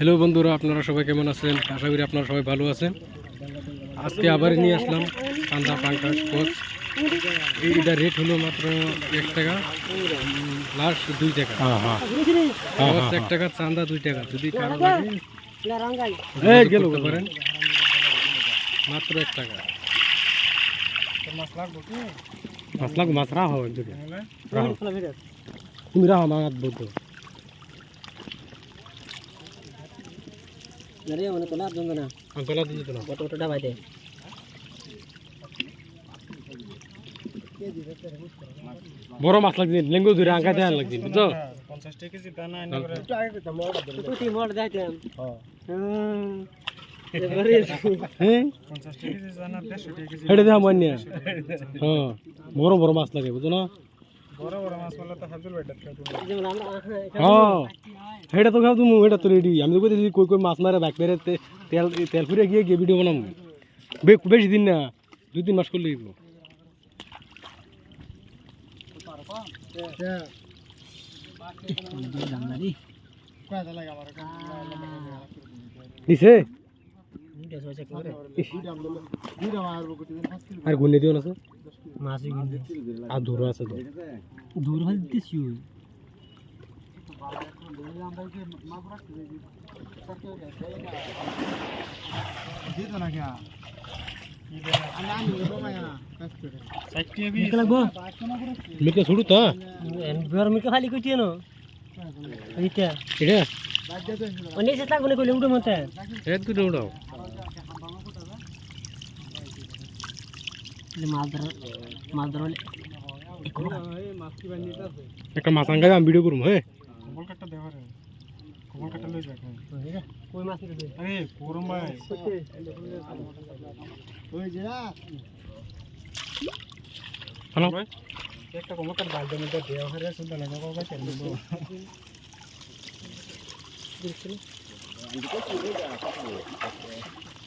Hello বন্ধুরা, আপনারা সবাই কেমন আছেন? আশা করি আপনারা সবাই ভালো আছেন। আজকে আবার নিয়ে আসলাম চান্দা পাঙ্কাশ কোচ। এইটা রেট হলো মাত্র 1 টাকা, লাস্ট 2 টাকা। কোচ 1 টাকা, চান্দা 2 টাকা। যদি কারো লাগে করতে পারেন, মাত্র 1 টাকা। মাছ লাগবে, মাছ রাখো একদিকে, তুমি রাখো মাছ বলতো। বড় মাছ লাগছে, লেঙ্গু ধরে আঁকা দেওয়া লাগছে, বুঝছো? 50 টাকা কেজি দানা হেঁটে দেওয়া মান্য। হ্যাঁ, বড় বড় মাছ লাগে, বুঝছো না? বড় বড় মাছ বলে তো হাজুর বেটা হ্যাঁ, হেঁটে তো খাও তুমি, এটা তো রেডি। আমি তো কইতেছি কই কই মাছ মারে বাইক মেরে তেল তেল ফুরে গিয়ে গিয়ে ভিডিও বানাবো। বেশি দিন না, 2-3 মাস করলে এগুলো। নিছে আর গুনে দিও না আর দূর আছে তো, দূর হল দিছি মিকে ছুড়ু তো মিকে খালি কইতে না এইটা এটা অনেক চেষ্টা করে কইলে উড়ো মতে এক দুটো উড়াও মাদর একটা মাছ আঙ্গাই আমি ভিডিও করবো। হ্যাঁ, কবল কাটা দেওয়া রে, কবল কাটা লই যা কই মাছ নিতে আরে কোরম ভাই ওই যে হ্যালো একটা কবল কাটা বালদের মধ্যে দেওয়া হরে সুন্দর লাগে কবল কাটা নিব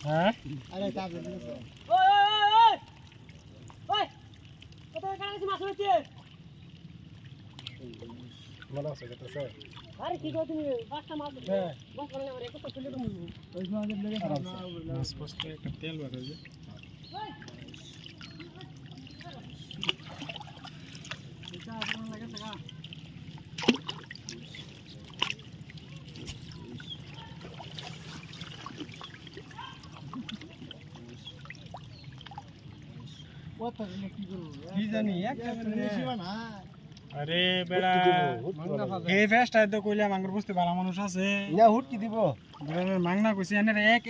হ্যাঁ আরে তা ওই কত কাছে মাছ হচ্ছে মনে আছে কত স্যার আরে কি কও তুমি পাঁচটা মাছ হ্যাঁ বস করে না রে কত কিলো তুমি ওই মাছের লেগে মাছ পোস্টে একটা তেল বার হয়ে যায় এটা আপনার লাগে টাকা কত কি করব কি জানি একটা বেশি না। আরে বেড়া এই ফেস্টায় তো কইলাম আঙ্গুর বুঝতে ভালো মানুষ আছে না হুট কি দিব মাংনা কইছি এনে এক